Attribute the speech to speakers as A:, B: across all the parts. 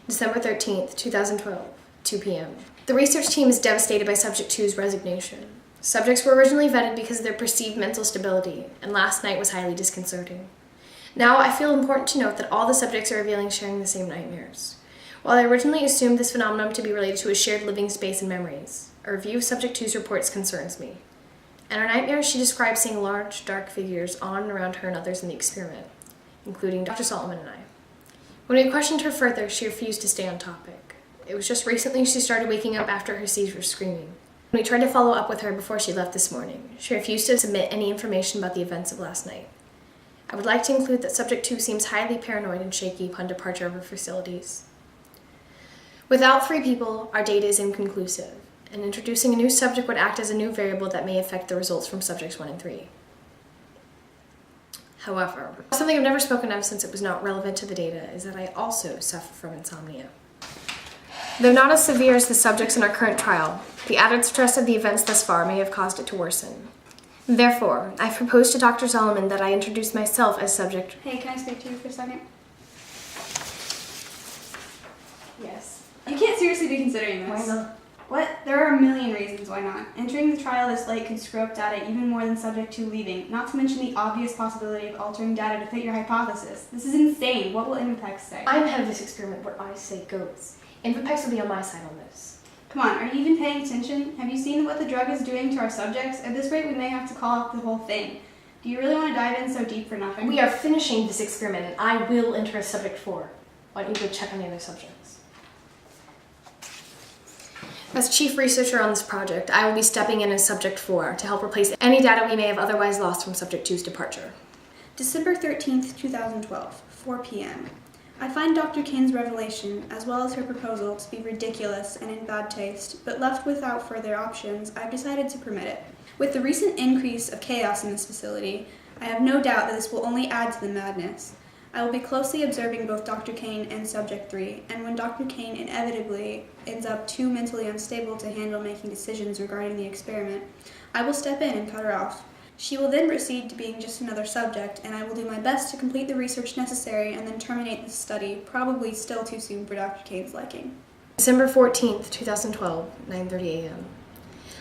A: December 13th, 2012, 2 p.m. The research team is devastated by Subject 2's resignation. Subjects were originally vetted because of their perceived mental stability, and last night was highly disconcerting. Now, I feel important to note that all the subjects are revealing sharing the same nightmares. While I originally assumed this phenomenon to be related to a shared living space and memories, a review of Subject 2's reports concerns me. In her nightmares, she describes seeing large, dark figures on and around her and others in the experiment, including Dr. Solomon and I. When we questioned her further, she refused to stay on topic. It was just recently she started waking up after her seizures screaming. When we tried to follow up with her before she left this morning, she refused to submit any information about the events of last night. I would like to include that Subject 2 seems highly paranoid and shaky upon departure of her facilities. Without 3 people, our data is inconclusive, and introducing a new subject would act as a new variable that may affect the results from Subjects 1 and 3. However, something I've never spoken of since it was not relevant to the data is that I also suffer from insomnia. Though not as severe as the subjects in our current trial, the added stress of the events thus far may have caused it to worsen. Therefore, I've proposed to Dr. Solomon that I introduce myself as subject.
B: Hey, can I speak to you for a second?
A: Yes.
B: You can't seriously be considering this.
A: Why not?
B: What? There are a million reasons why not. Entering the trial this late could screw up data even more than Subject 2 leaving, not to mention the obvious possibility of altering data to fit your hypothesis. This is insane. What will Invapex say?
A: I'm head of this experiment. What I say goes. Invapex will be on my side on this.
B: Come on, are you even paying attention? Have you seen what the drug is doing to our subjects? At this rate, we may have to call off the whole thing. Do you really want to dive in so deep for nothing?
A: We are finishing this experiment, and I will enter as Subject 4. Why don't you go check on the other subjects? As chief researcher on this project, I will be stepping in as Subject 4 to help replace any data we may have otherwise lost from Subject 2's departure.
B: December 13th, 2012, 4 p.m. I find Dr. Kane's revelation, as well as her proposal, to be ridiculous and in bad taste, but left without further options, I've decided to permit it. With the recent increase of chaos in this facility, I have no doubt that this will only add to the madness. I will be closely observing both Dr. Kane and Subject 3, and when Dr. Kane inevitably ends up too mentally unstable to handle making decisions regarding the experiment, I will step in and cut her off. She will then proceed to being just another subject, and I will do my best to complete the research necessary and then terminate the study, probably still too soon for Dr. Kane's liking.
A: December 14th, 2012, 9:30 a.m.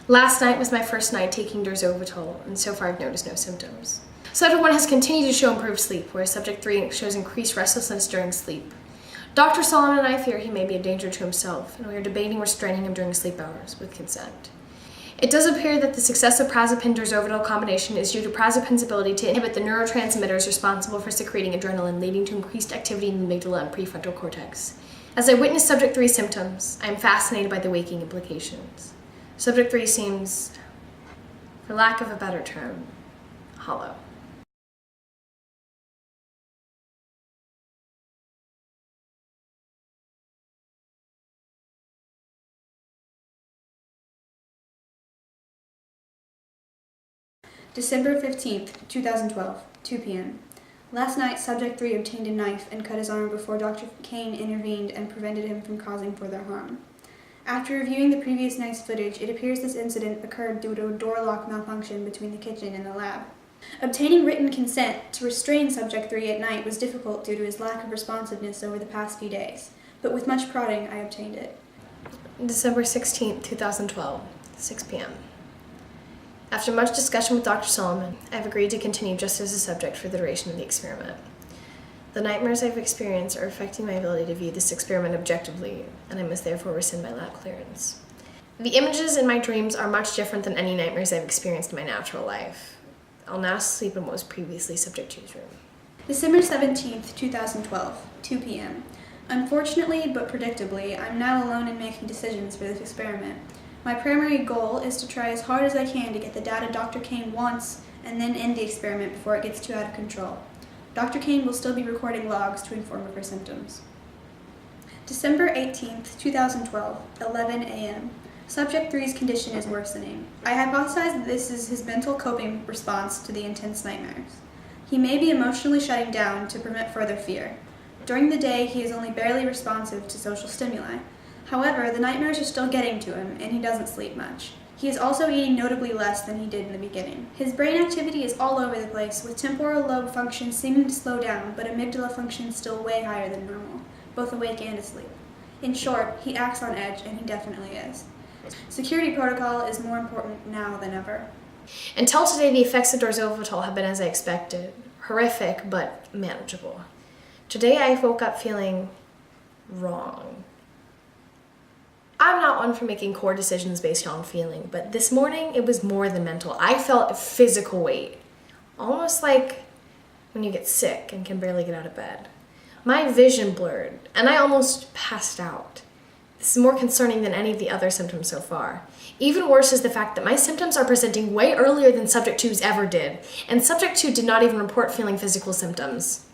A: Last night was my first night taking Derzovital, and so far I've noticed no symptoms. Subject 1 has continued to show improved sleep, whereas Subject 3 shows increased restlessness during sleep. Dr. Solomon and I fear he may be a danger to himself, and we are debating restraining him during sleep hours, with consent. It does appear that the success of prazapine-derzovital combination is due to prazapine's ability to inhibit the neurotransmitters responsible for secreting adrenaline, leading to increased activity in the amygdala and prefrontal cortex. As I witness Subject 3's symptoms, I am fascinated by the waking implications. Subject 3 seems, for lack of a better term, hollow.
B: December 15th, 2012, 2 p.m. Last night, Subject 3 obtained a knife and cut his arm before Dr. Kane intervened and prevented him from causing further harm. After reviewing the previous night's footage, it appears this incident occurred due to a door lock malfunction between the kitchen and the lab. Obtaining written consent to restrain Subject 3 at night was difficult due to his lack of responsiveness over the past few days, but with much prodding, I obtained it.
A: December 16th, 2012, 6 p.m. After much discussion with Dr. Solomon, I have agreed to continue just as a subject for the duration of the experiment. The nightmares I've experienced are affecting my ability to view this experiment objectively, and I must therefore rescind my lab clearance. The images in my dreams are much different than any nightmares I've experienced in my natural life. I'll now sleep in what was previously Subject 2's room.
B: December 17th, 2012, 2 p.m. Unfortunately, but predictably, I'm now alone in making decisions for this experiment. My primary goal is to try as hard as I can to get the data Dr. Kane wants and then end the experiment before it gets too out of control. Dr. Kane will still be recording logs to inform of her symptoms. December 18th, 2012, 11 a.m. Subject 3's condition is worsening. I hypothesize that this is his mental coping response to the intense nightmares. He may be emotionally shutting down to prevent further fear. During the day, he is only barely responsive to social stimuli. However, the nightmares are still getting to him, and he doesn't sleep much. He is also eating notably less than he did in the beginning. His brain activity is all over the place, with temporal lobe function seeming to slow down, but amygdala function still way higher than normal, both awake and asleep. In short, he acts on edge, and he definitely is. Security protocol is more important now than ever.
A: Until today, the effects of Dorzovital have been as I expected. Horrific, but manageable. Today, I woke up feeling wrong. I'm not one for making core decisions based on feeling, but this morning, it was more than mental. I felt a physical weight. Almost like when you get sick and can barely get out of bed. My vision blurred, and I almost passed out. This is more concerning than any of the other symptoms so far. Even worse is the fact that my symptoms are presenting way earlier than Subject 2's ever did, and Subject 2 did not even report feeling physical symptoms.